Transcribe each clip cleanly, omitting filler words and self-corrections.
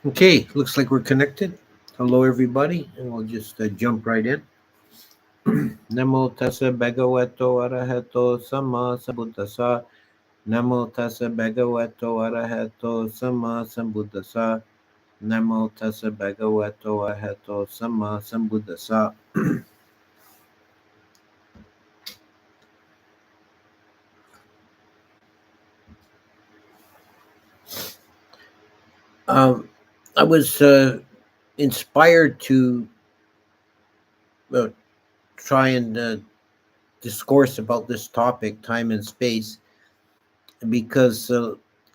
Okay, looks like we're connected. Hello, everybody, and we'll just jump right in. Namo tassa bhagavato arahato sama sambuddhasa. Namo tassa bhagavato arahato sama sambuddhasa. Namo tassa bhagavato arahato sama sambuddhasa. Um, I was inspired to uh, try and discourse about this topic, time and space, because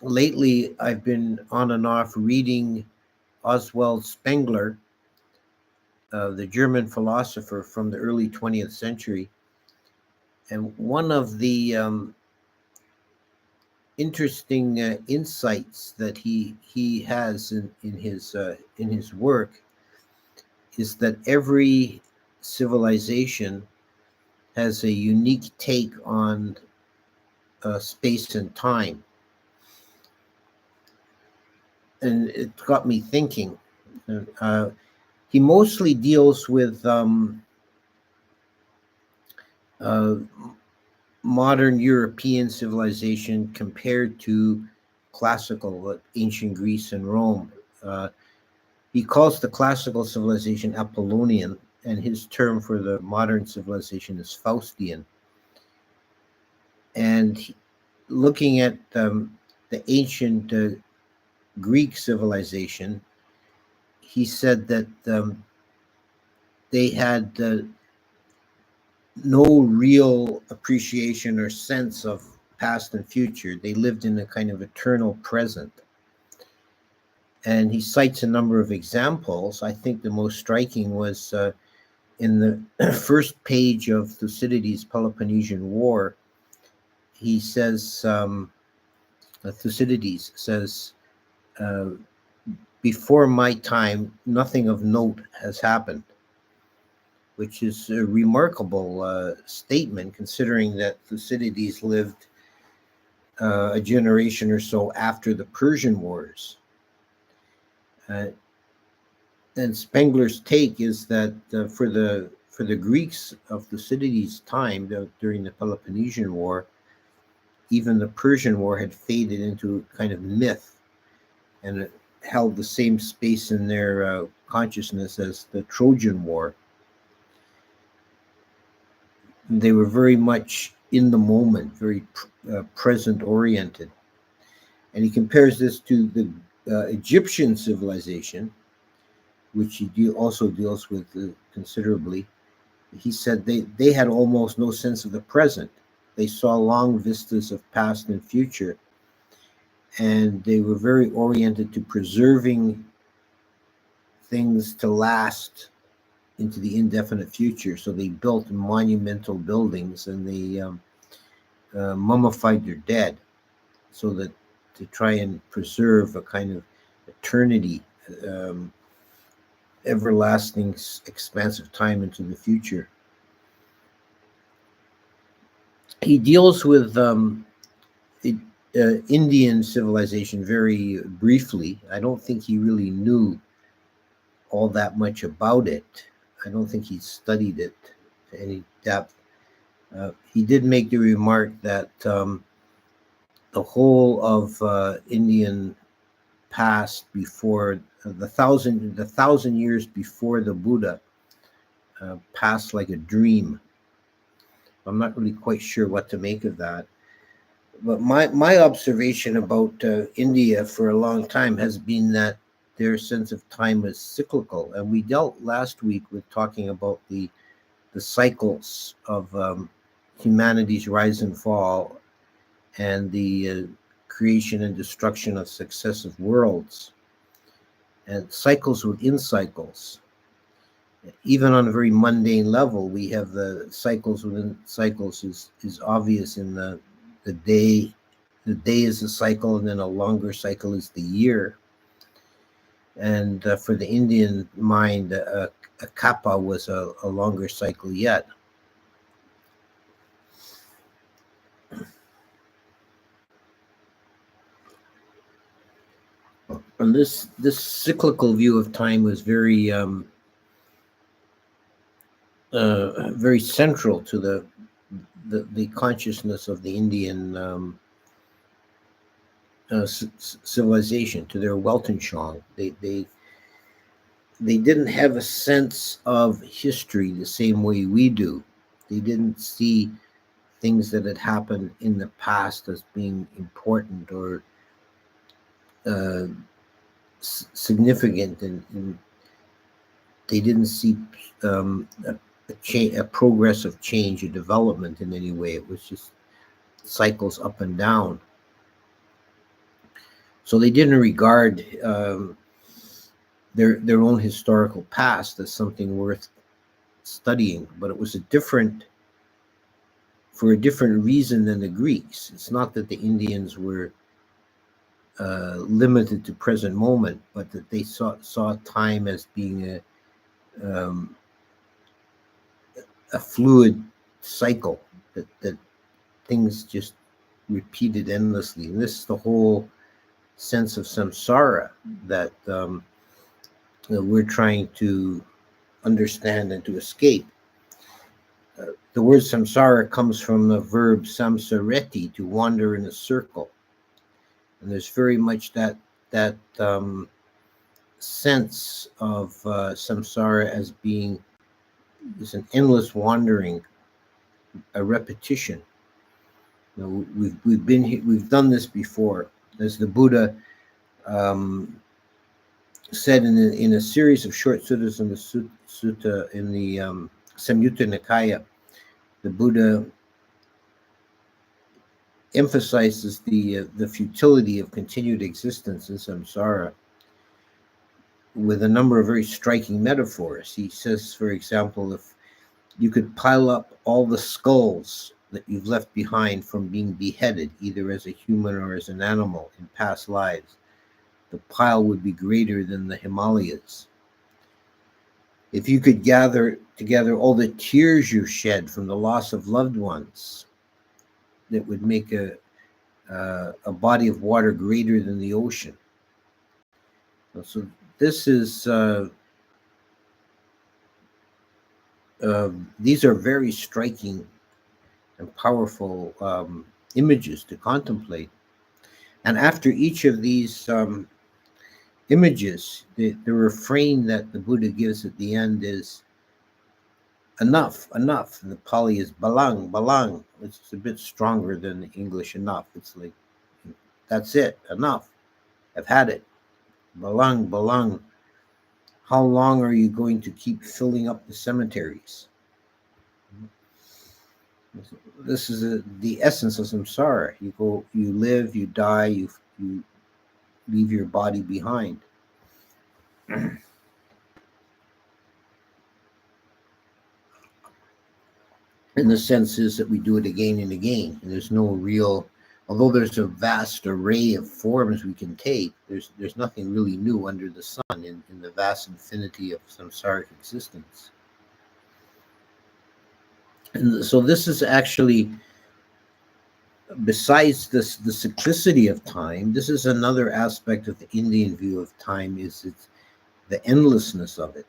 lately I've been on and off reading Oswald Spengler, the German philosopher from the early 20th century. And one of the interesting insights that he has in his work is that every civilization has a unique take on space and time, and it got me thinking. Uh, he mostly deals with uh, modern European civilization compared to classical, ancient Greece and Rome. Uh, he calls the classical civilization Apollonian, and his term for the modern civilization is Faustian. And looking at the ancient Greek civilization, he said that they had no real appreciation or sense of past and future. They lived in a kind of eternal present. And he cites a number of examples. I think the most striking was in the first page of Thucydides' Peloponnesian War. He says, Thucydides says, uh, before my time, nothing of note has happened, which is a remarkable statement considering that Thucydides lived a generation or so after the Persian Wars. Uh, and Spengler's take is that for the Greeks of Thucydides' time during the Peloponnesian War, even the Persian War had faded into kind of myth, and it held the same space in their consciousness as the Trojan War. They were very much in the moment, very present oriented. And he compares this to the Egyptian civilization, which also deals with considerably. He said they had almost no sense of the present. They saw long vistas of past and future, and they were very oriented to preserving things to last into the indefinite future. So they built monumental buildings, and they mummified their dead so that to try and preserve a kind of eternity, um, everlasting, expansive time into the future. He deals with it, Indian civilization very briefly. I don't think he really knew all that much about it. I don't think he studied it to any depth. He did make the remark that the whole of Indian past before the thousand years before the Buddha passed like a dream. I'm not really quite sure what to make of that. But my observation about India for a long time has been that their sense of time is cyclical, and we dealt last week with talking about the cycles of humanity's rise and fall, and the creation and destruction of successive worlds, and cycles within cycles. Even on a very mundane level, we have the cycles within cycles is obvious in the day. The day is a cycle, and then a longer cycle is the year. And for the Indian mind, a kappa was a longer cycle yet. And this cyclical view of time was very central to the consciousness of the Indian civilization, to their Weltanschauung. They didn't have a sense of history the same way we do. They didn't see things that had happened in the past as being important or significant, and they didn't see a progress of change, a development in any way. It was just cycles up and down. So they didn't regard their own historical past as something worth studying, but it was for a different reason than the Greeks. It's not that the Indians were limited to present moment, but that they saw time as being a fluid cycle, that things just repeated endlessly. And this is the whole sense of samsara that we're trying to understand and to escape. The word samsara comes from the verb samsareti, to wander in a circle. And there's very much that sense of samsara as being is an endless wandering, a repetition. You know, we've done this before, as the Buddha said in a series of short suttas in the sutta in the Samyutta Nikaya. The Buddha emphasizes the futility of continued existence in samsara with a number of very striking metaphors. He says, for example, if you could pile up all the skulls that you've left behind from being beheaded, either as a human or as an animal in past lives, the pile would be greater than the Himalayas. If you could gather together all the tears you shed from the loss of loved ones, that would make a body of water greater than the ocean. So this is these are very striking and powerful images to contemplate. And after each of these images, the refrain that the Buddha gives at the end is enough, enough. And the Pali is balang, balang. It's a bit stronger than the English enough. It's like, that's it, enough. I've had it. Balang, balang. How long are you going to keep filling up the cemeteries? This is the essence of samsara. You live, you die, you leave your body behind. And the sense is that we do it again and again. And there's no real, although there's a vast array of forms we can take, there's nothing really new under the sun in the vast infinity of samsaric existence. And so this is actually, besides the cyclicity of time, this is another aspect of the Indian view of time, is the endlessness of it.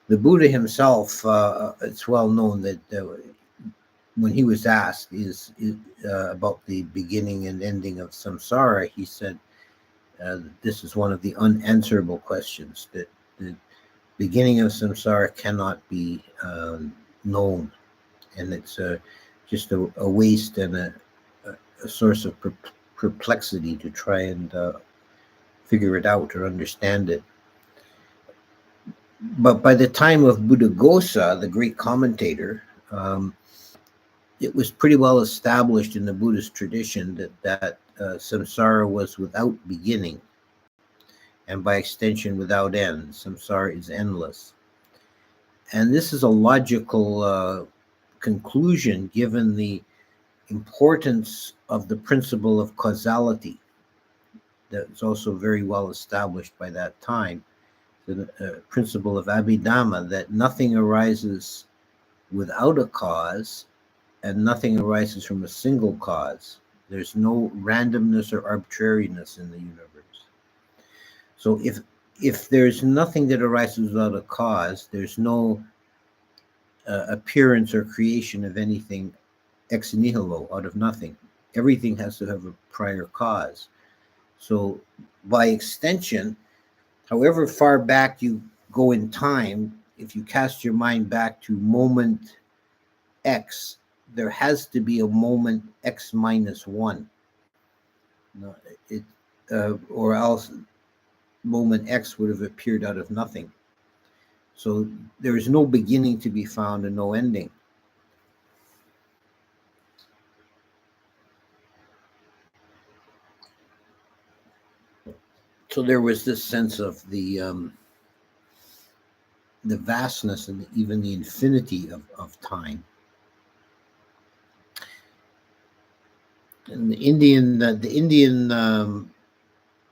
The Buddha himself, it's well known that when he was asked about the beginning and ending of samsara, he said this is one of the unanswerable questions, that the beginning of samsara cannot be known, and it's just a waste and a source of perplexity to try and figure it out or understand it. But by the time of Buddhaghosa, the great commentator, it was pretty well established in the Buddhist tradition that samsara was without beginning, and by extension without end. Samsara is endless. And this is a logical conclusion given the importance of the principle of causality that's also very well established by that time. The principle of Abhidhamma, that nothing arises without a cause and nothing arises from a single cause. There's no randomness or arbitrariness in the universe. So if there's nothing that arises without a cause, there's no appearance or creation of anything ex nihilo, out of nothing. Everything has to have a prior cause. So by extension, however far back you go in time, if you cast your mind back to moment X, there has to be a moment X minus one. No, or else moment X would have appeared out of nothing. So there is no beginning to be found and no ending. So there was this sense of the vastness and even the infinity of time. And the Indian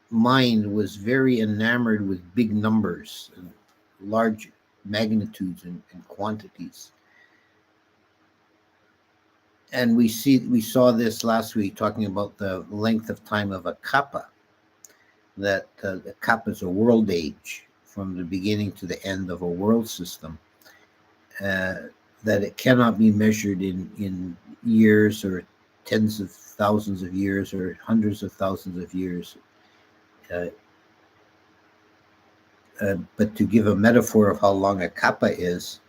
mind was very enamored with big numbers and large magnitudes and quantities. And we saw this last week talking about the length of time of a kappa. That the kappa is a world age from the beginning to the end of a world system. That it cannot be measured in years or tens of thousands of years or hundreds of thousands of years. But to give a metaphor of how long a kappa is,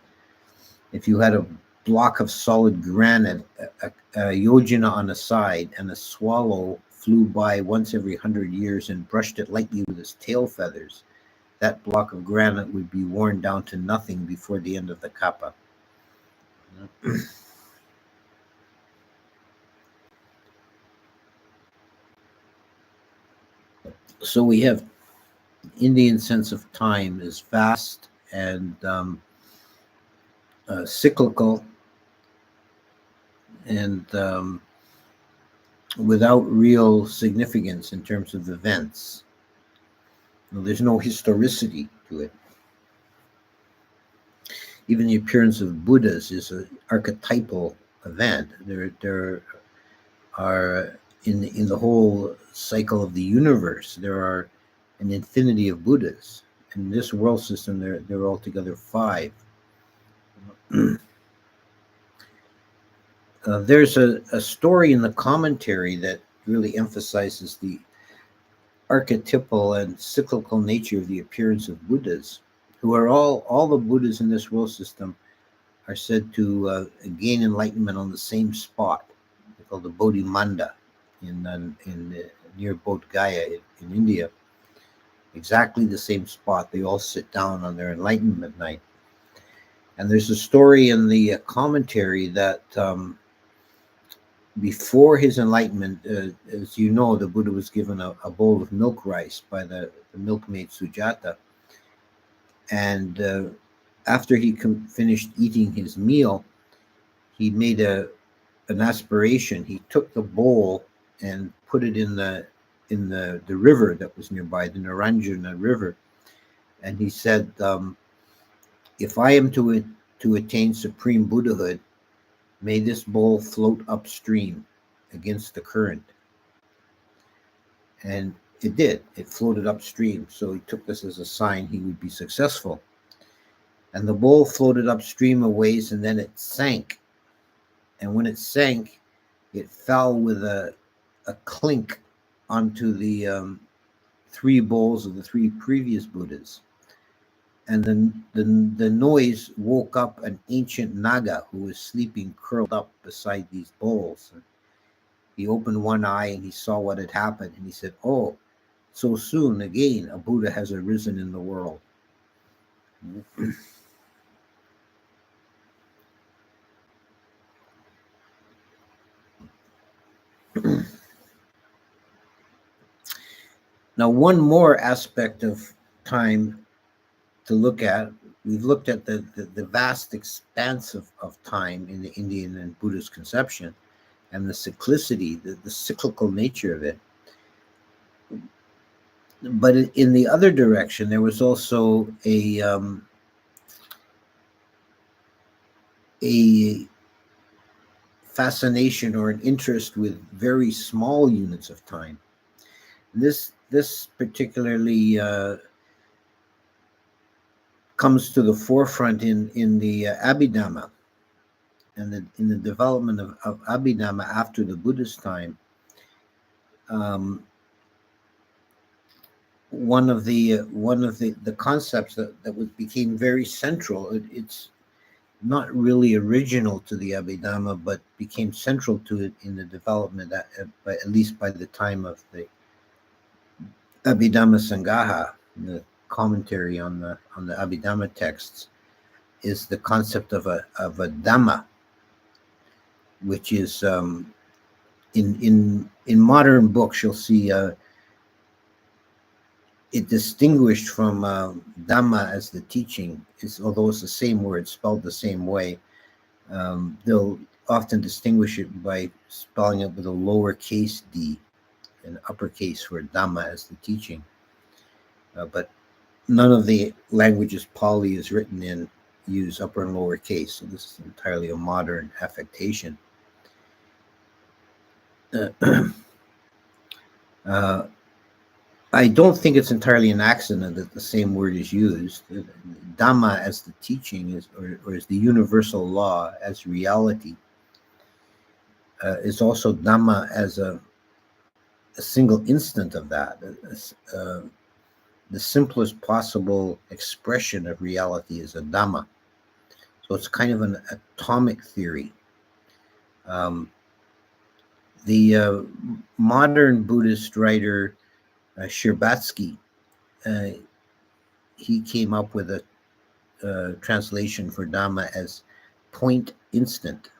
if you had a block of solid granite, a yojana on the side, and a swallow flew by once every 100 years and brushed it lightly with its tail feathers, that block of granite would be worn down to nothing before the end of the kappa. So we have Indian sense of time is vast and cyclical and without real significance in terms of events. There's no historicity to it. Even the appearance of Buddhas is an archetypal event. There are in the whole cycle of the universe, there are an infinity of Buddhas. In this world system, there are altogether 5. There's a story in the commentary that really emphasizes the archetypal and cyclical nature of the appearance of Buddhas, who are all the Buddhas in this world system are said to gain enlightenment on the same spot. They're called the Bodhi Manda in near Bodh Gaya in India. Exactly the same spot. They all sit down on their enlightenment night. And there's a story in the commentary that before his enlightenment, as you know, the Buddha was given a bowl of milk rice by the milkmaid Sujata. And after he finished eating his meal, he made an aspiration. He took the bowl and put it in the river that was nearby, the Naranjana River. And he said, if I am to attain supreme Buddhahood, may this bowl float upstream against the current. And it did. It floated upstream. So he took this as a sign he would be successful. And the bowl floated upstream a ways, and then it sank. And when it sank, it fell with a clink onto the 3 bowls of the 3 previous Buddhas. And the noise woke up an ancient Naga who was sleeping curled up beside these bowls. He opened one eye and he saw what had happened, and he said, "Oh, so soon again a Buddha has arisen in the world." Now, one more aspect of time to look at. We've looked at the vast expanse of time in the Indian and Buddhist conception and the cyclicity, the cyclical nature of it. But in the other direction, there was also a fascination or an interest with very small units of time. This this particularly comes to the forefront in the Abhidhamma, and in the development of Abhidhamma after the Buddhist time. Um, one of the concepts that became very central. It's not really original to the Abhidhamma, but became central to it in the development, at least by the time of the Abhidhamma Sangaha, the commentary on the Abhidhamma texts, is the concept of a Dhamma, which is in modern books you'll see it distinguished from Dhamma as the teaching. Although it's the same word spelled the same way, they'll often distinguish it by spelling it with a lowercase d and uppercase for Dhamma as the teaching. But none of the languages Pali is written in use upper and lower case, so this is entirely a modern affectation. I don't think it's entirely an accident that the same word is used. Dhamma as the teaching is, or as the universal law, as reality, is also Dhamma as a single instant of that. The simplest possible expression of reality is a Dhamma. So it's kind of an atomic theory. The modern Buddhist writer Shirbatsky, he came up with a translation for Dhamma as point instant,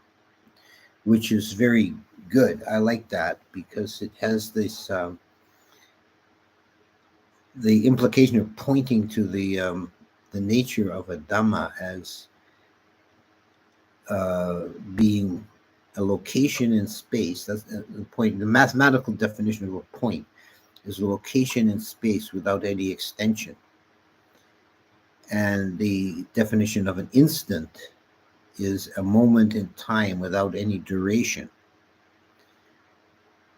which is very good. I like that because it has this the implication of pointing to the nature of a Dhamma as being a location in space. That's the point. The mathematical definition of a point is a location in space without any extension. And the definition of an instant is a moment in time without any duration.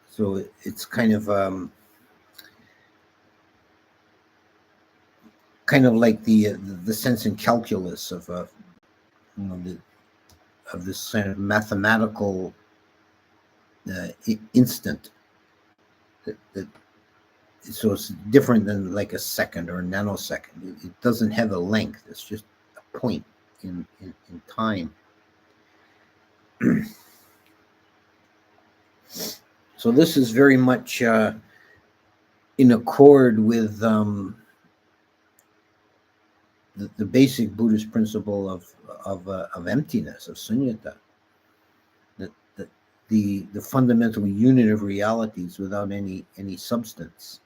So it's kind of like the sense in calculus of of this kind of mathematical instant. So it's different than like a second or a nanosecond. It doesn't have a length. It's just a point in time. So this is very much in accord with the basic Buddhist principle of emptiness, of sunyata. That the fundamental unit of realities without any substance.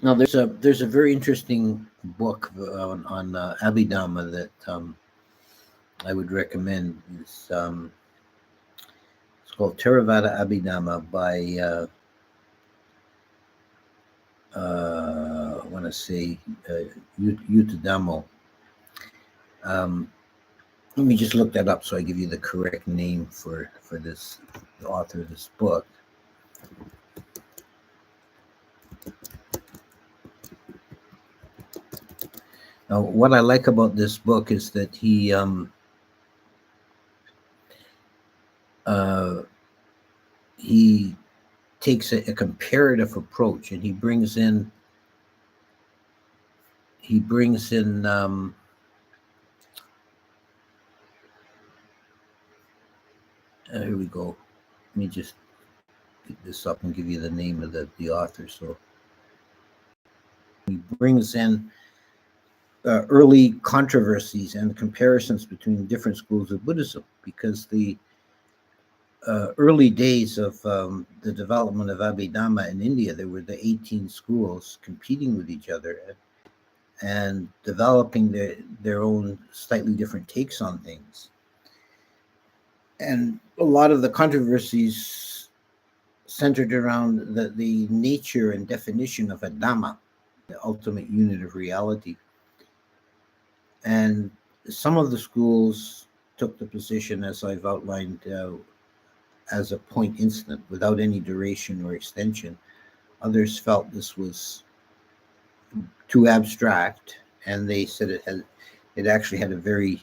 Now, there's a very interesting book on Abhidhamma that I would recommend. It's called Theravada Abhidhamma by I want to say Yuttadhammo. Let me just look that up so I give you the correct name for this, the author of this book. Now, what I like about this book is that he takes a comparative approach, and he brings in here we go. Let me just pick this up and give you the name of the author. So he brings in early controversies and comparisons between different schools of Buddhism, because the early days of the development of Abhidhamma in India, there were the 18 schools competing with each other and developing their own slightly different takes on things. And a lot of the controversies centered around the nature and definition of a Dhamma, the ultimate unit of reality. And some of the schools took the position, as I've outlined, as a point instant without any duration or extension. Others felt this was too abstract, and they said it actually had a very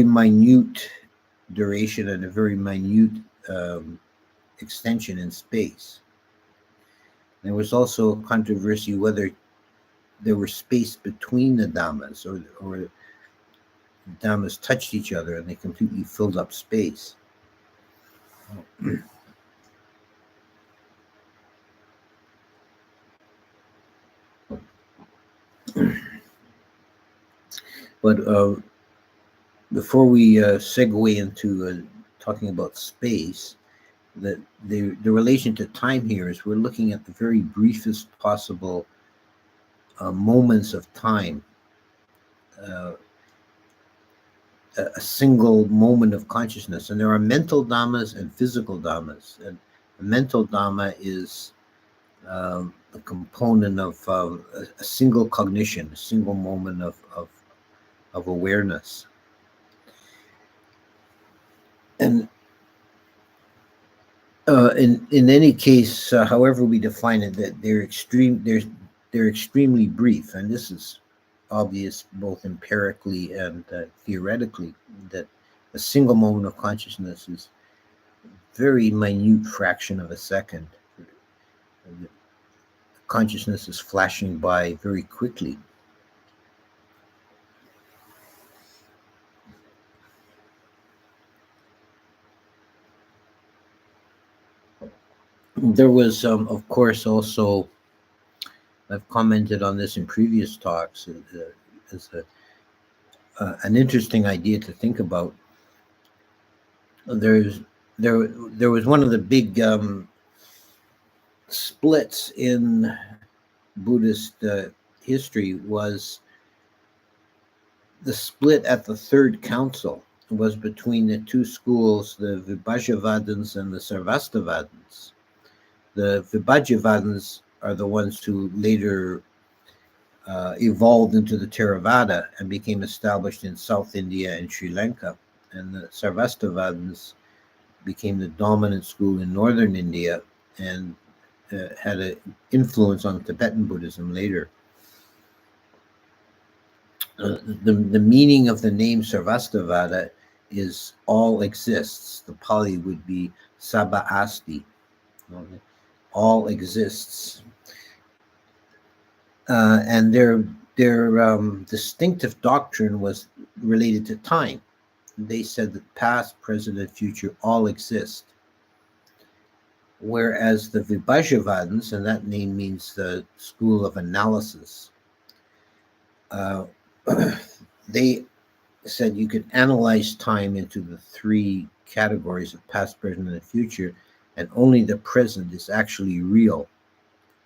minute duration and a very minute extension in space. There was also controversy whether there was space between the dhammas, or the dhammas touched each other and they completely filled up space. But before we segue into talking about space, the relation to time here is we're looking at the very briefest possible moments of time, a single moment of consciousness. And there are mental dhammas and physical dhammas. And the mental dhamma is a component of a single cognition, a single moment of awareness. And in any case, however we define it, that they're extremely brief, and this is obvious both empirically and theoretically, that a single moment of consciousness is a very minute fraction of a second. Consciousness is flashing by very quickly. There was, of course, also, I've commented on this in previous talks, as an interesting idea to think about. There was one of the big splits in Buddhist history was the split at the Third Council. It was between the two schools, the Vibhajavadins and the Sarvastivadins. The Vibhajavadins are the ones who later evolved into the Theravada and became established in South India and Sri Lanka. And the Sarvastivadins became the dominant school in northern India and had an influence on Tibetan Buddhism later. The meaning of the name Sarvastivada is all exists. The Pali would be Sabba Asti. All exists. And their distinctive doctrine was related to time. They said that past, present, and future all exist. Whereas the Vibhajavadins, and that name means the school of analysis, they said you could analyze time into the three categories of past, present, and future, and only the present is actually real.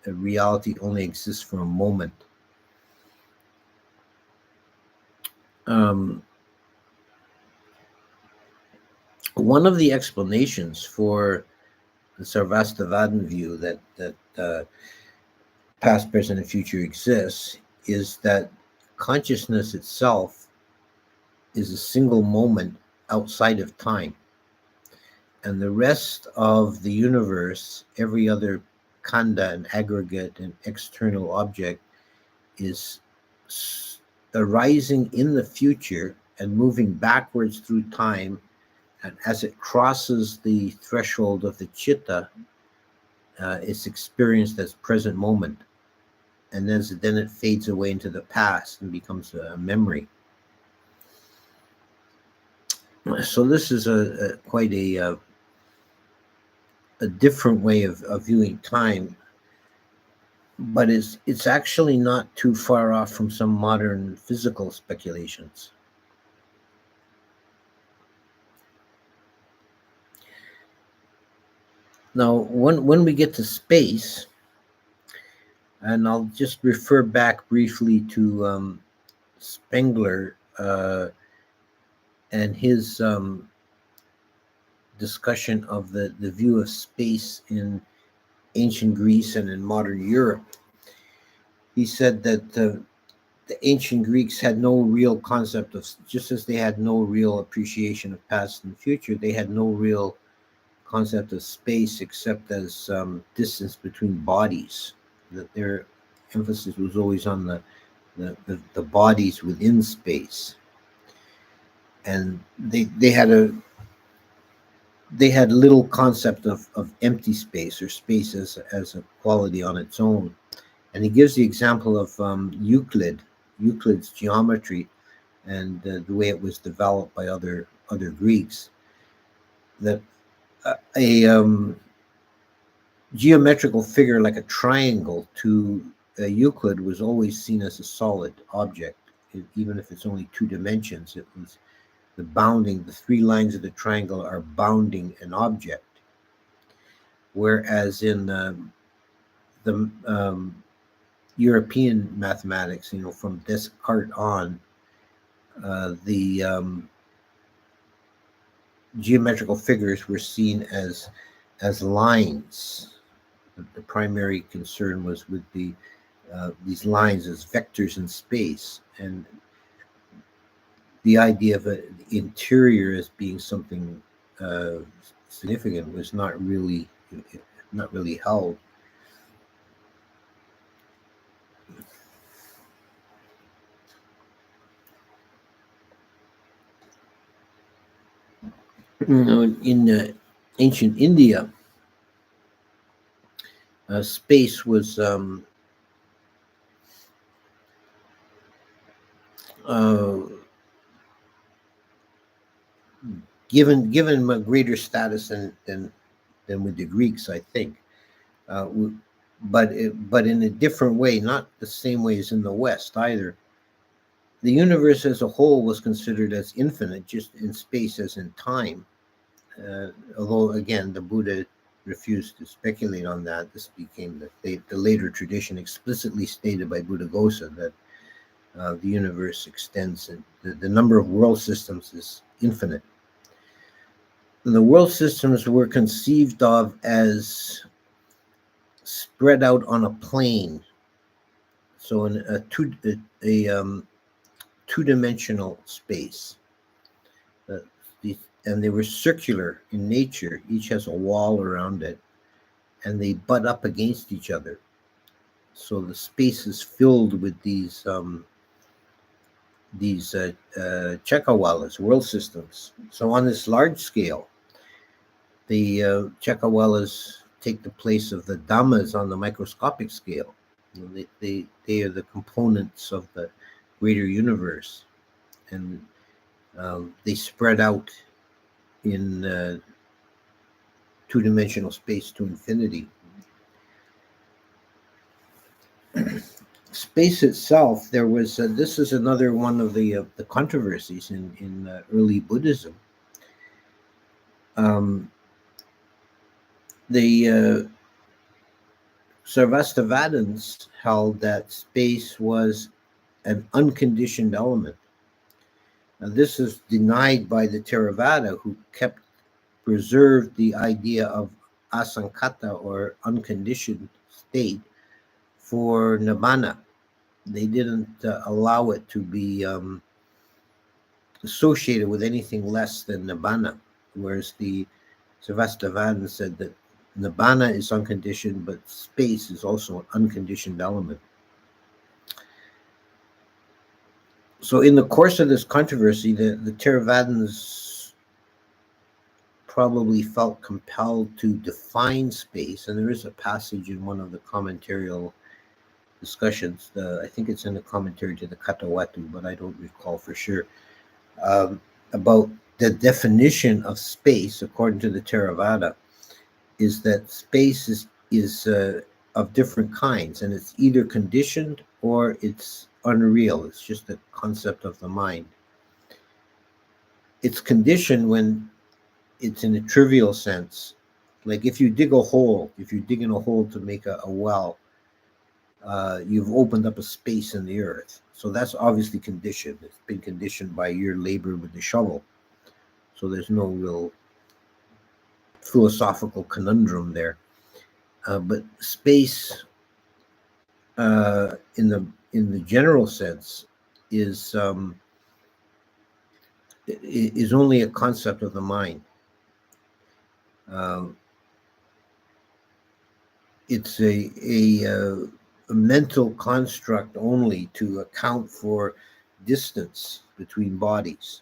The reality only exists for a moment. One of the explanations for the Sarvastivadin view that past, present, and future exists is that consciousness itself is a single moment outside of time. And the rest of the universe, every other khanda, an aggregate and external object, is arising in the future and moving backwards through time. And as it crosses the threshold of the chitta, it's experienced as present moment. And then it fades away into the past and becomes a memory. So this is quite a different way of viewing time, but it's actually not too far off from some modern physical speculations. Now, when we get to space, and I'll just refer back briefly to Spengler and his discussion of the view of space in ancient Greece and in modern Europe. He said that the ancient Greeks had no real concept of, just as they had no real appreciation of past and future, they had no real concept of space except as distance between bodies. That their emphasis was always on the bodies within space, and they had little concept of empty space or space as a quality on its own. And he gives the example of Euclid's geometry, and the way it was developed by other Greeks. That a geometrical figure like a triangle to Euclid was always seen as a solid object, even if it's only two dimensions. It was the bounding, the three lines of the triangle are bounding an object. Whereas in the European mathematics, from Descartes on, the geometrical figures were seen as lines. The primary concern was with these lines as vectors in space, and the idea of an interior as being something significant was not really held. In ancient India, space was given a greater status than with the Greeks, I think, but in a different way, not the same way as in the West either. The universe as a whole was considered as infinite, just in space as in time. Although, again, the Buddha refused to speculate on that. This became the later tradition explicitly stated by Buddhaghosa that the universe extends, and the number of world systems is infinite. And the world systems were conceived of as spread out on a plane, so in a two-dimensional space. And they were circular in nature. Each has a wall around it, and they butt up against each other. So the space is filled with these chakawalas, world systems. So on this large scale, the chakawalas take the place of the dhammas on the microscopic scale. They are the components of the greater universe, and they spread out in two-dimensional space to infinity. Space itself, there was this is another one of the controversies in early Buddhism. The Sarvastivadins held that space was an unconditioned element. Now, this is denied by the Theravada, who preserved the idea of asankata, or unconditioned state, for nibbana. They didn't allow it to be associated with anything less than nibbana, whereas the Sarvastivadins said that nibbana is unconditioned, but space is also an unconditioned element. So in the course of this controversy, the Theravadins probably felt compelled to define space, and there is a passage in one of the commentarial discussions, I think it's in the commentary to the Katawatu, but I don't recall for sure, about the definition of space according to the Theravada, is that space is of different kinds, and it's either conditioned or it's unreal. It's just a concept of the mind. It's conditioned when it's in a trivial sense. Like if you dig in a hole to make a well, you've opened up a space in the earth. So that's obviously conditioned. It's been conditioned by your labor with the shovel. So there's no real philosophical conundrum there. But space in the in the general sense, is only a concept of the mind. Um, it's a mental construct only to account for distance between bodies.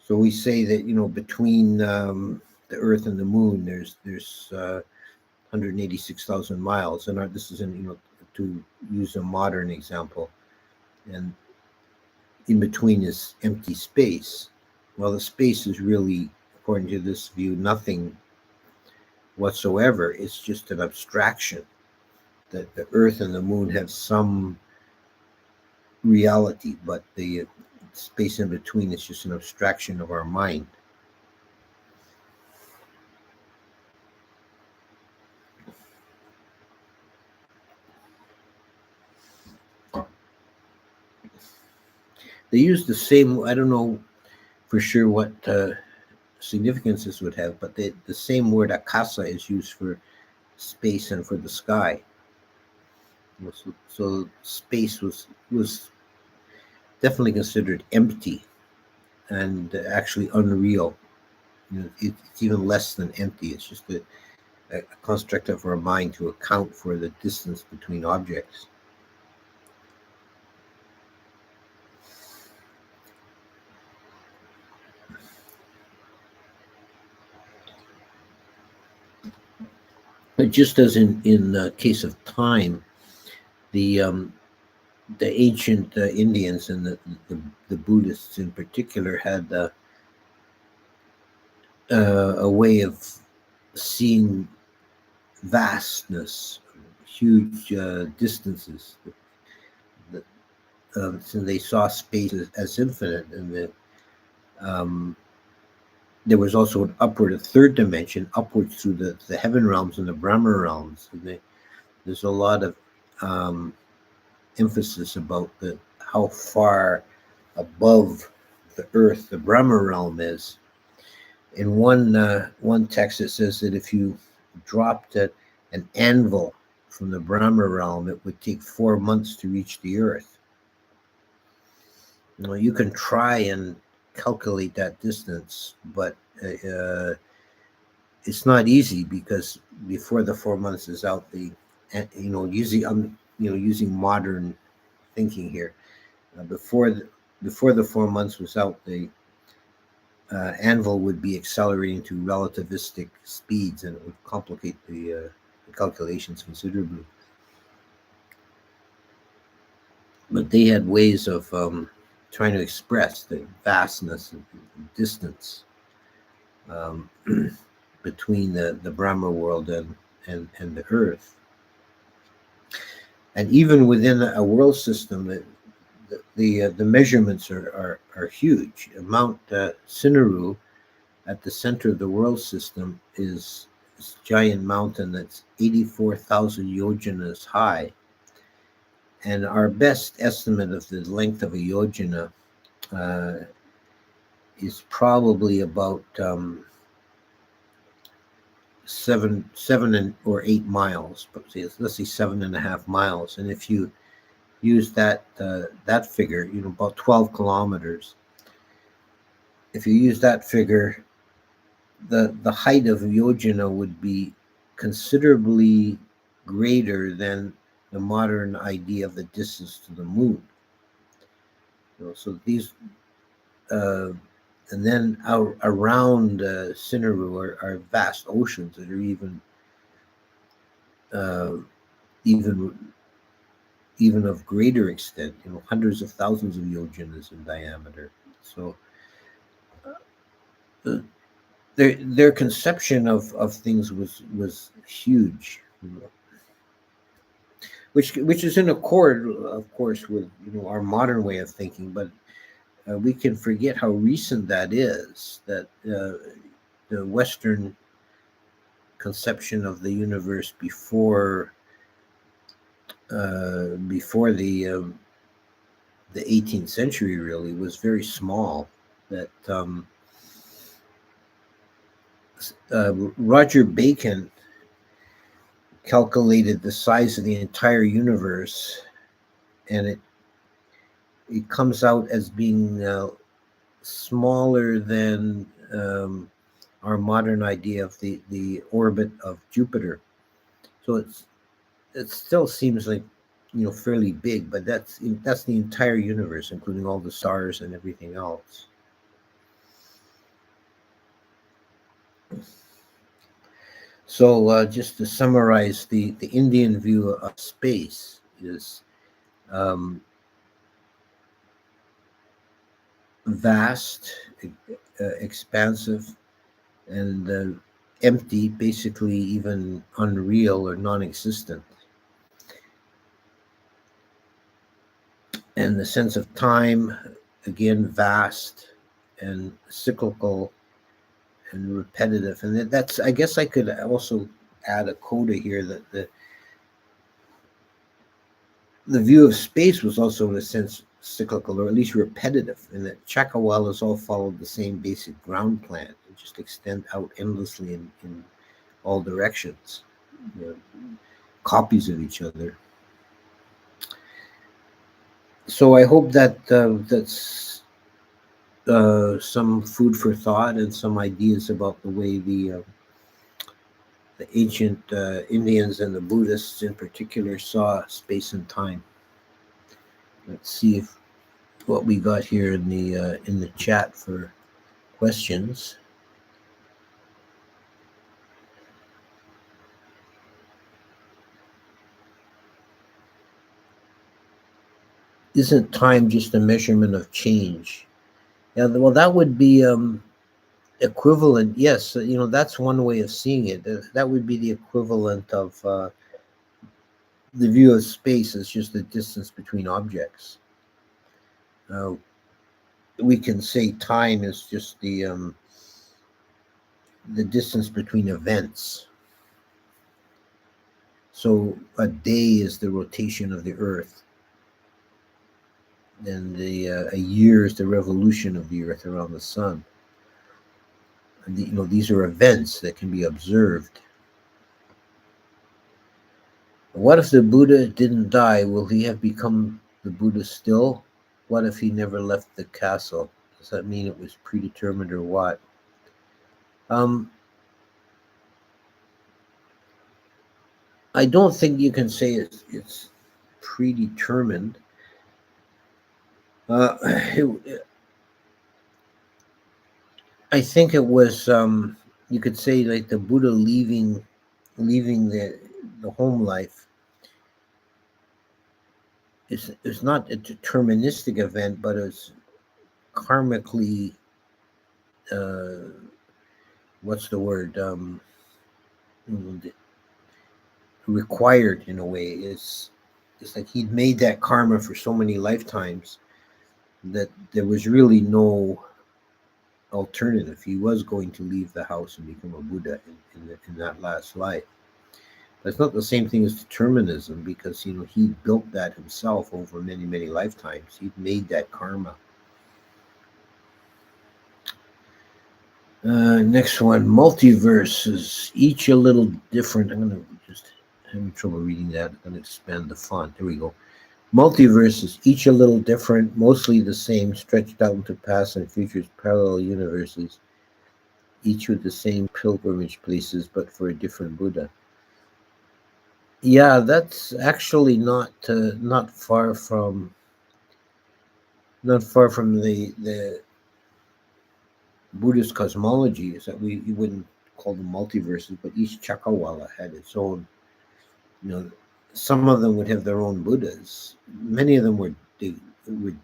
So we say that, between the Earth and the Moon, there's 186,000 miles, and this is to use a modern example, and in between is empty space. Well, the space is really, according to this view, nothing whatsoever. It's just an abstraction, that the Earth and the Moon have some reality, but the space in between is just an abstraction of our mind. They use the same, I don't know for sure what significance this would have, but the same word akasa is used for space and for the sky. So space was definitely considered empty and actually unreal. It's even less than empty. It's just a construct of our mind to account for the distance between objects. But just as in case of time, the ancient Indians and the Buddhists in particular had a way of seeing vastness, huge distances. So they saw space as infinite, and um, there was also an upward, a third dimension, upwards through the heaven realms and the Brahma realms. And there's a lot of emphasis about how far above the earth the Brahma realm is. In one text, it says that if you dropped an anvil from the Brahma realm, it would take 4 months to reach the earth. You can try and calculate that distance, but it's not easy, because before the 4 months is out, using modern thinking here, before the 4 months was out, the anvil would be accelerating to relativistic speeds, and it would complicate the calculations considerably. But they had ways of trying to express the vastness and distance between the Brahma world and the earth. And even within a world system, the measurements are huge. Mount Sinnaru, at the center of the world system, is this giant mountain that's 84,000 yojanas high. And our best estimate of the length of a yojana is probably about 7 or 8 miles, but let's say 7.5 miles. And if you use that figure, about 12 kilometers. If you use that figure, the height of yojana would be considerably greater than the modern idea of the distance to the moon. So these, and then around Sinnaru are vast oceans that are even of greater extent, hundreds of thousands of yojanas in diameter. So their conception of things was huge, which is in accord, of course, with our modern way of thinking. But we can forget how recent that is. That the Western conception of the universe before the 18th century really was very small. That Roger Bacon calculated the size of the entire universe and it comes out as being smaller than our modern idea of the orbit of Jupiter. So it still seems like, fairly big, but that's the entire universe, including all the stars and everything else. So just to summarize, the Indian view of space is vast, expansive, and empty, basically even unreal or non-existent. And the sense of time, again, vast and cyclical and repetitive. And that's, I guess I could also add a coda here that the view of space was also, in a sense, cyclical, or at least repetitive, and that Chakawalas all followed the same basic ground plan and just extend out endlessly in all directions, you know, copies of each other. So I hope that that's some food for thought and some ideas about the way the ancient Indians and the Buddhists in particular saw space and time. Let's see if what we got here in the chat for questions. Isn't time just a measurement of change? Yeah, well, that would be equivalent. Yes, that's one way of seeing it. That would be the equivalent of the view of space as just the distance between objects. Uh, we can say time is just the distance between events. So a day is the rotation of the Earth, and a year is the revolution of the Earth around the sun. And these are events that can be observed. What if the Buddha didn't die? Will he have become the Buddha still? What if he never left the castle? Does that mean it was predetermined or what? I don't think you can say it's predetermined. I think it was, you could say, like the Buddha leaving the home life. It's not a deterministic event, but it's karmically, what's the word? Required in a way. It's like he'd made that karma for so many lifetimes that there was really no alternative. He was going to leave the house and become a Buddha in that last life. But it's not the same thing as determinism, because he built that himself over many lifetimes. He'd made that karma. Next one, multiverses, each a little different. I'm gonna just having trouble reading that. I'm gonna expand the font. There we go. Multiverses, each a little different, mostly the same, stretched out into past and futures, parallel universes, each with the same pilgrimage places, but for a different Buddha. Yeah, that's actually not far from the Buddhist cosmology. Is that we wouldn't call them multiverses, but each Chakrawala had its own. Some of them would have their own Buddhas. Many of them were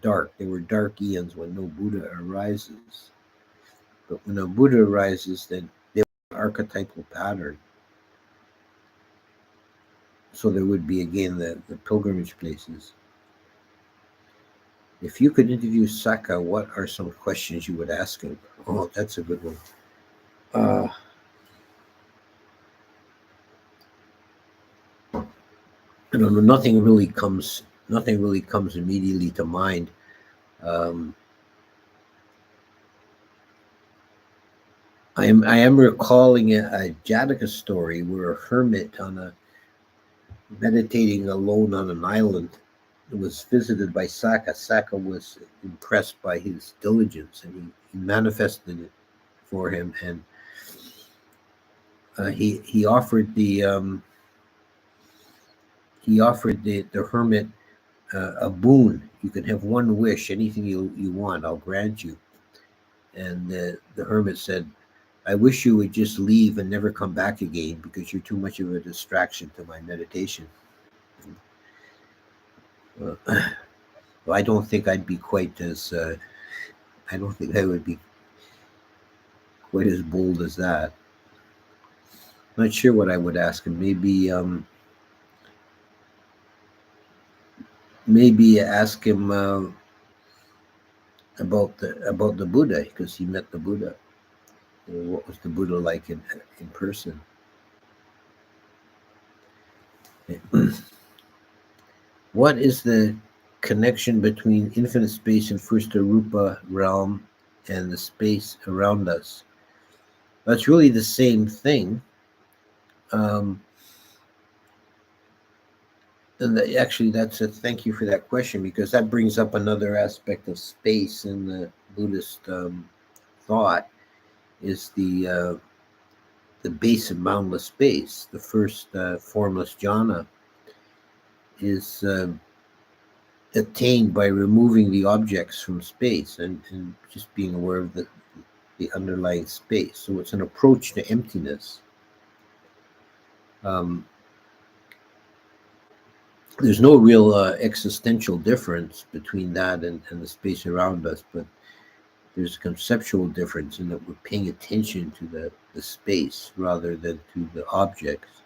dark. They were dark eons when no Buddha arises. But when a Buddha arises, then they have an archetypal pattern. So there would be again the pilgrimage places. If you could interview Saka, what are some questions you would ask him? Oh, that's a good one. I don't know. Nothing really comes immediately to mind. I am recalling a Jataka story where a hermit meditating alone on an island, was visited by Saka. Saka was impressed by his diligence, and he manifested it for him, and he offered the hermit a boon. You can have one wish, anything you want, I'll grant you. And the hermit said, I wish you would just leave and never come back again because you're too much of a distraction to my meditation. Well, I don't think I'd be quite as, I don't think I would be quite as bold as that. Not sure what I would ask him. Maybe ask him about the Buddha, because he met the Buddha. What was the Buddha like in person? What is the connection between infinite space and first Arupa realm and the space around us? That's really the same thing. And actually, thank you for that question, because that brings up another aspect of space in the Buddhist thought, is the base of boundless space. The first formless jhana is attained by removing the objects from space and just being aware of the underlying space. So it's an approach to emptiness. There's no real existential difference between that and the space around us, but there's a conceptual difference in that we're paying attention to the space rather than to the objects.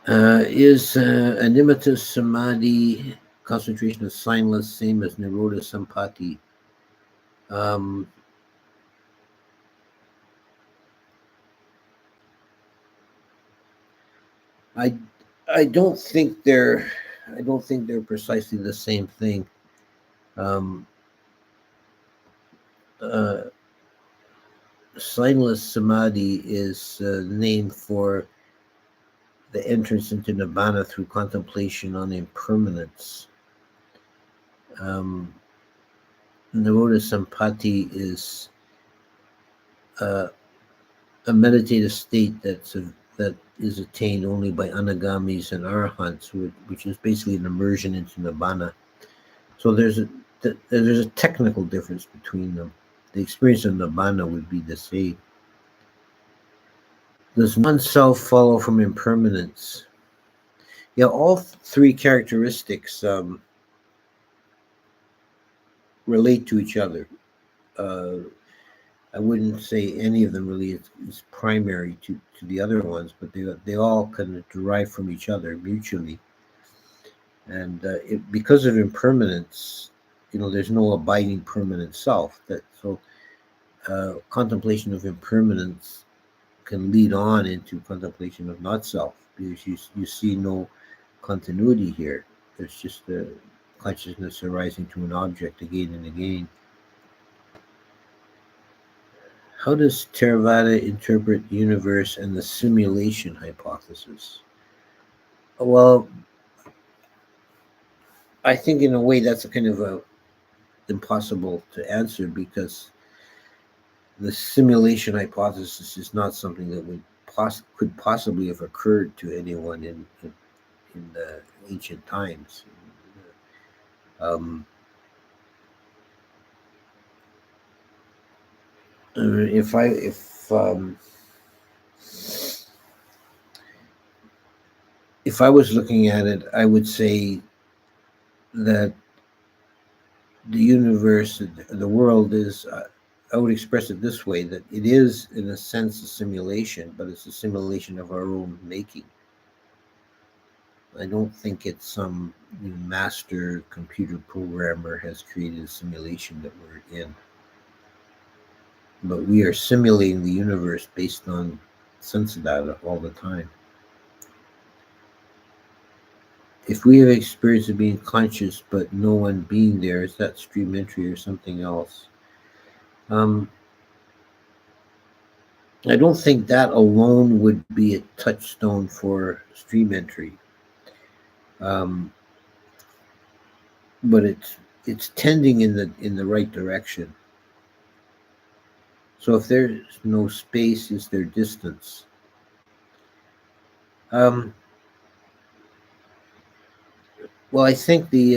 Is animita samadhi, concentration of signless, same as nirodha sampati? I don't think they're precisely the same thing. Signless samadhi is named for the entrance into nibbana through contemplation on impermanence. Nirodha sampati is a meditative state that is attained only by anagamis and arahants, which is basically an immersion into nibbana. So there's a technical difference between them. The experience of nibbana would be the same. Does oneself follow from impermanence? Yeah, all three characteristics relate to each other. I wouldn't say any of them really is primary to the other ones, but they all kind of derive from each other mutually. And because of impermanence, there's no abiding permanent self. Contemplation of impermanence can lead on into contemplation of not self, because you see no continuity here. There's just the consciousness arising to an object again and again. How does Theravada interpret the universe and the simulation hypothesis? Well, I think in a way that's a kind of impossible to answer, because the simulation hypothesis is not something that could possibly have occurred to anyone in the ancient times. If I was looking at it, I would say that the universe, the world is, I would express it this way, that it is, in a sense, a simulation, but it's a simulation of our own making. I don't think it's some master computer programmer has created a simulation that we're in. But we are simulating the universe based on sense data all the time. If we have experience of being conscious but no one being there, is that stream entry or something else? I don't think that alone would be a touchstone for stream entry, um, but it's tending in the right direction. So if there's no space, is there distance? Um, well, I think the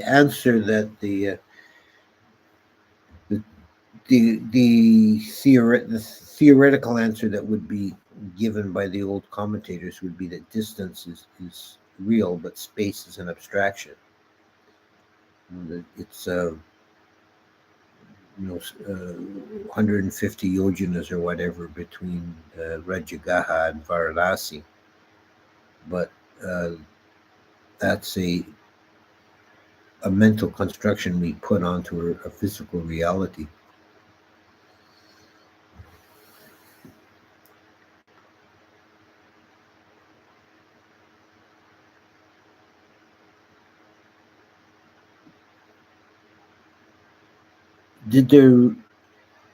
answer that the the theoretical answer that would be given by the old commentators would be that distance is real, but space is an abstraction. It's 150 yojanas or whatever between Rajagaha and Varanasi, but uh, that's a mental construction we put onto a physical reality. Did there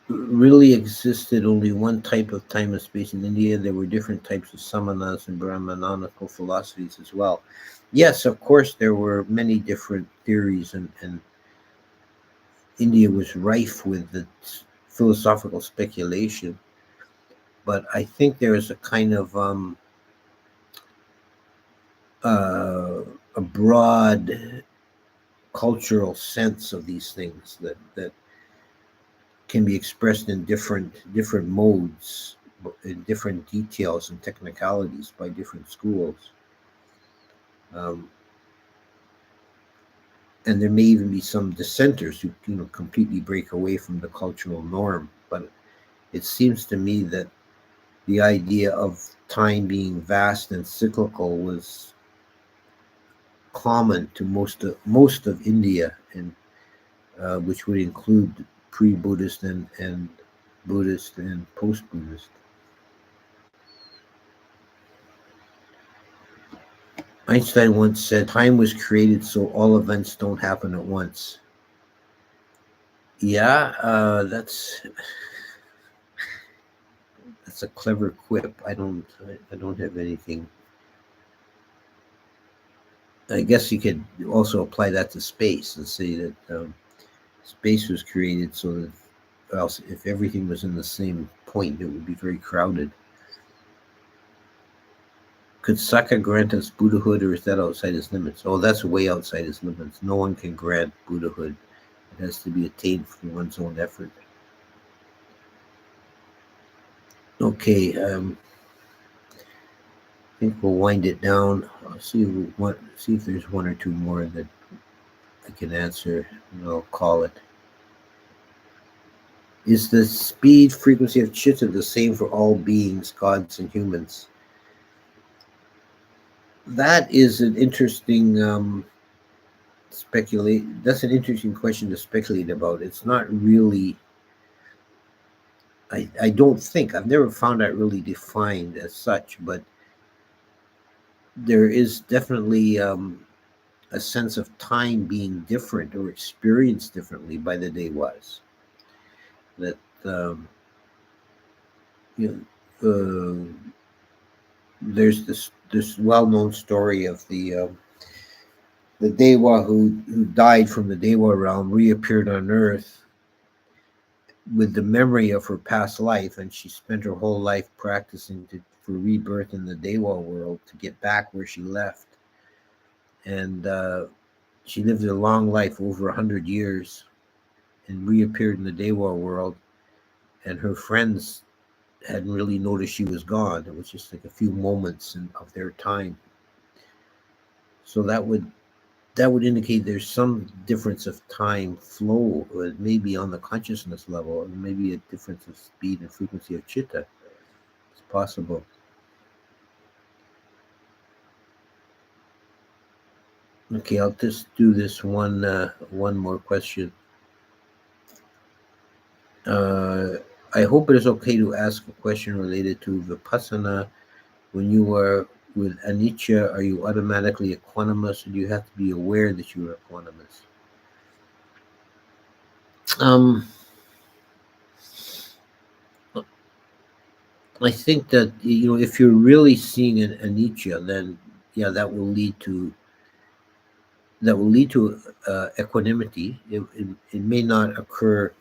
really existed only one type of time and space in India? There were different types of samanas and Brahmananical philosophies as well. Yes, of course, there were many different theories, and India was rife with its philosophical speculation. But I think there is a kind of uh, a broad cultural sense of these things that can be expressed in different modes, in different details and technicalities by different schools. Um, and there may even be some dissenters who completely break away from the cultural norm. But it seems to me that the idea of time being vast and cyclical was common to most of India, and which would include pre-Buddhist and Buddhist and post-Buddhist. Einstein once said, "Time was created so all events don't happen at once." Yeah, that's a clever quip. I don't have anything. I guess you could also apply that to space and say that space was created so that, else if everything was in the same point, it would be very crowded. Could Saka grant us Buddhahood, or is that outside his limits? Oh, that's way outside his limits. No one can grant Buddhahood. It has to be attained through one's own effort. Okay, I think we'll wind it down. I'll see if there's one or two more that I can answer, and I'll call it. Is the speed frequency of chitta the same for all beings, gods and humans? That is an interesting speculate. That's an interesting question to speculate about. It's not really. I don't think I've never found that really defined as such, but there is definitely a sense of time being different or experienced differently by the Dewas. That you know, there's this well-known story of the Dewa who died from the Dewa realm, reappeared on Earth with the memory of her past life, and she spent her whole life practicing for rebirth in the Dewa world to get back where she left. And she lived a long life, over 100 years, and reappeared in the Dewa world. And her friends hadn't really noticed she was gone. It was just like a few moments of their time. So that would indicate there's some difference of time flow, or maybe on the consciousness level, or maybe a difference of speed and frequency of chitta. It's possible. Okay, I'll just do this one more question. Uh, I hope it is okay to ask a question related to Vipassana. When you are with anicca, are you automatically equanimous, or do you have to be aware that you are equanimous? Um, I think that if you're really seeing an anicca, then yeah, that will lead to equanimity. It may not occur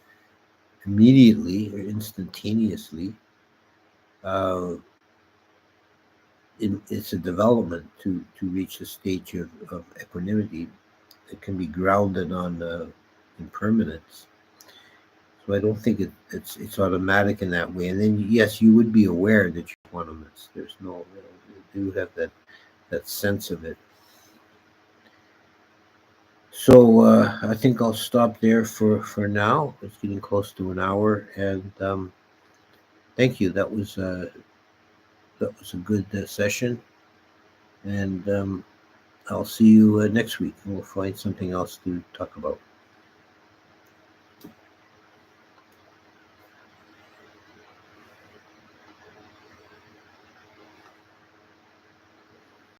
immediately or instantaneously. Uh, it's a development to reach a stage of equanimity that can be grounded on impermanence. So I don't think it's automatic in that way. And then yes, you would be aware that you're autonomous. There's no, you do have that sense of it. So I think I'll stop there for now. It's getting close to an hour, and thank you. That was a good session, and I'll see you next week, and we'll find something else to talk about.